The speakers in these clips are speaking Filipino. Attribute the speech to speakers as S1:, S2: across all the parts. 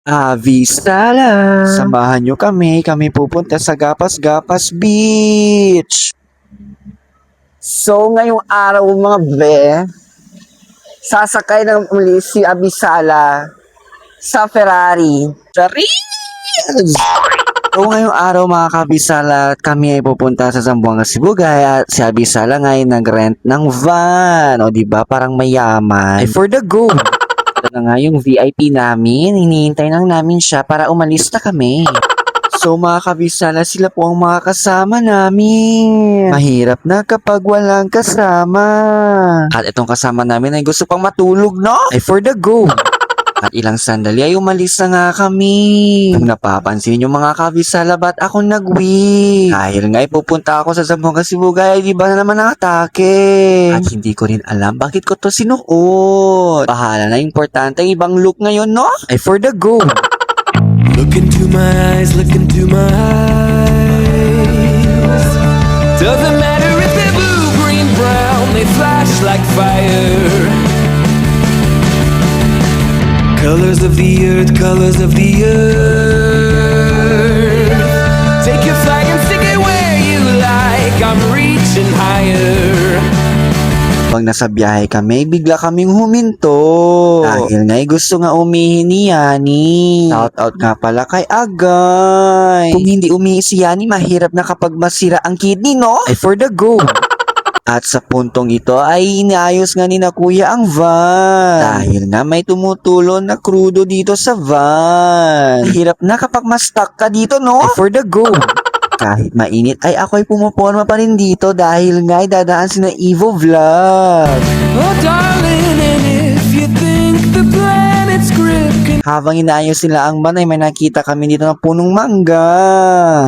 S1: Avisala! Samahan nyo kami pupunta sa Gapas-Gapas Beach!
S2: So, ngayong araw mga be, sasakay ng muli si Avisala sa Ferrari.
S1: Charis! So ngayong araw mga kabisala, kami ay pupunta sa Zamboanga, Cebu at si Abisala ngayon nag-rent ng van. O diba parang mayaman. Ay for the go! Ito na nga yung VIP namin, hinihintay lang namin siya para umalis na kami. So mga kabisala, sila po ang mga kasama namin. Mahirap na kapag walang kasama. At itong kasama namin ay gusto pang matulog, no? Ay for the go! At ilang sandali ay umalis na nga kami. Kung napapansin yung mga kabisala, ba't ako nag-week? Dahil nga pupunta ako sa Zamboanga, Cebu, ay di ba na naman ang atake? At hindi ko rin alam bakit ko to sinuot. Bahala na, importante ibang look ngayon, no? Ay for the go!
S3: Look into my eyes, look into my eyes. Doesn't matter if they're blue, green, brown, they flash like fire. Colors of the earth, colors of the earth. Take your flag and stick it where you like, I'm reaching higher.
S1: Pag nasa biyahe kami, bigla kaming huminto. Dahil nga'y gusto nga umihi ni Yani. Shout out nga pala kay Agay. Kung hindi umihi si Yani, mahirap na kapag masira ang kidney, no? Ay for the go! At sa puntong ito ay inaayos nga ni na kuya ang van. Dahil nga may tumutulo na krudo dito sa van. Hirap na kapag ma-stuck ka dito, no? Ay for the go! Kahit mainit ay ako'y pumuporma pa rin dito dahil nga ay dadaan sina Evo Vlog.
S3: Oh darling, and if you think the planet's grip can...
S1: Habang inaayos sila ang van ay may nakita kami dito ng punong mangga.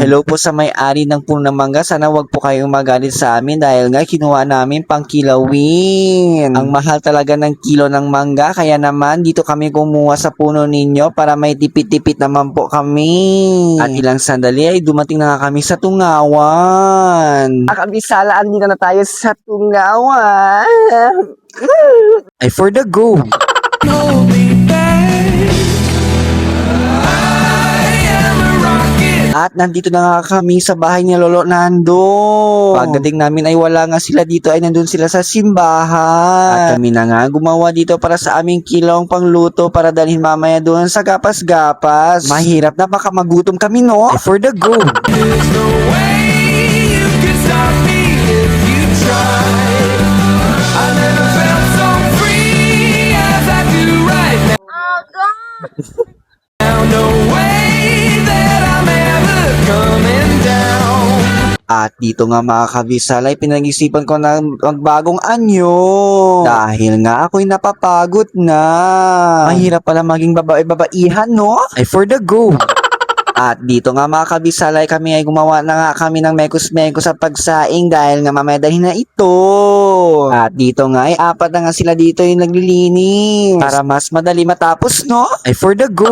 S1: Hello po sa may-ari ng puno ng mangga. Sana wag po kayong magalit sa amin dahil nga kinuha namin pang kilawin. Ang mahal talaga ng kilo ng mangga kaya naman dito kami kumuha sa puno ninyo para may tipit-tipit naman po kami. At ilang sandali ay dumating na nga kami sa Tungawan.
S2: Abisala, andito na tayo sa Tungawan.
S1: Ay for the go!
S3: hold me back. I am a rocket.
S1: At nandito na nga kami sa bahay ni Lolo Nando. Pagdating namin ay wala nga sila dito ay nandun sila sa simbahan. At kami na nga gumawa dito para sa aming kilong pangluto para dalhin mamaya doon sa gapas-gapas. Mahirap na baka magutom kami, no? Ay for the go!
S3: There's no way you can stop me if you try. I never felt so free as I do right now. Now no way that I'm ever coming down.
S1: At dito nga mga kabisala ay pinag-isipan ko na magbagong anyo. Dahil nga ako'y napapagod na. Mahirap pala maging babae-babaihan, no? Ay for the go! At dito nga mga kabisala ay kami ay gumawa na nga kami ng mekos-mekos sa pagsaing dahil nga mamaya dahil na ito. At dito nga ay apat na nga sila dito yung naglilinis. Para mas madali matapos, no? Ay for the go!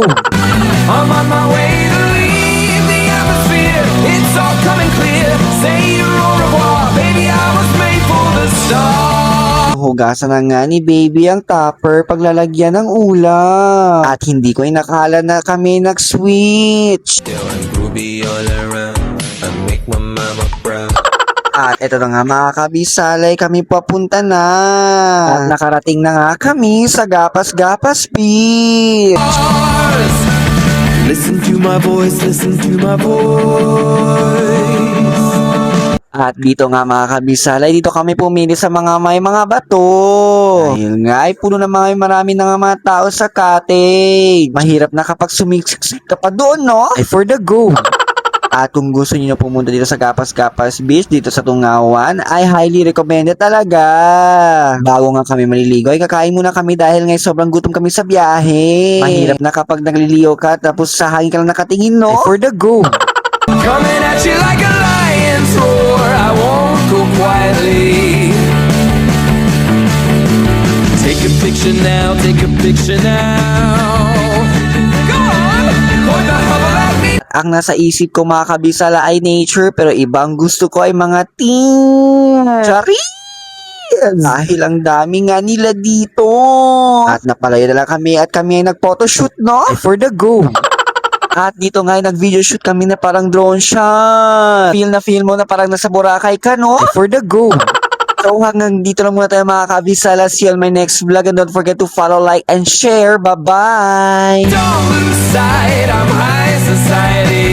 S3: I'm on my way to leave the atmosphere. It's all coming clear. Say your au revoir, baby. I was made for the stars.
S1: Hugasan na nga ni baby ang topper paglalagyan ng ulam. At hindi ko inakala na kami nag-switch.
S3: Yo, I'm Ruby all around. I make my mama proud.
S1: At eto na nga mga kabisalay, kami papunta na. At nakarating na nga kami sa Gapas-Gapas Beach.
S3: Stars. Listen to my voice, listen to my voice.
S1: At dito nga mga kabisalay, dito kami pumili sa mga may mga bato. Dahil nga ay puno na marami na nga mga tao sa cottage. Mahirap na kapag sumiksik ka pa doon, no? Ay for the go! At kung gusto niyo pumunta dito sa Gapas-Gapas Beach, dito sa Tungawan, ay highly recommended talaga. Bago nga kami maliligo, ay kakain muna kami dahil ngay sobrang gutom kami sa biyahe. Mahirap na kapag nagliligo ka, tapos sa hangin ka lang nakatingin, no? Ay for the go!
S3: Coming at you like a lion's roar. I won't go quietly. Take a picture now, take a picture now. Go on, point the hubble at me.
S1: Ang nasa isip ko mga kabisala ay nature, pero ibang gusto ko ay mga team. Charis! Dahil ang dami nga nila dito. At napalayo na lang kami at kami ay nag-photoshoot, no? For the go. At dito nga ay nag-video shoot kami na parang drone shot. Feel mo na parang nasa Boracay ka, no? For the go. So hanggang dito lang muna tayo mga kabisala. See you on my next vlog and don't forget to follow, like, and share. Bye-bye!
S3: Don't lose sight, I'm high society.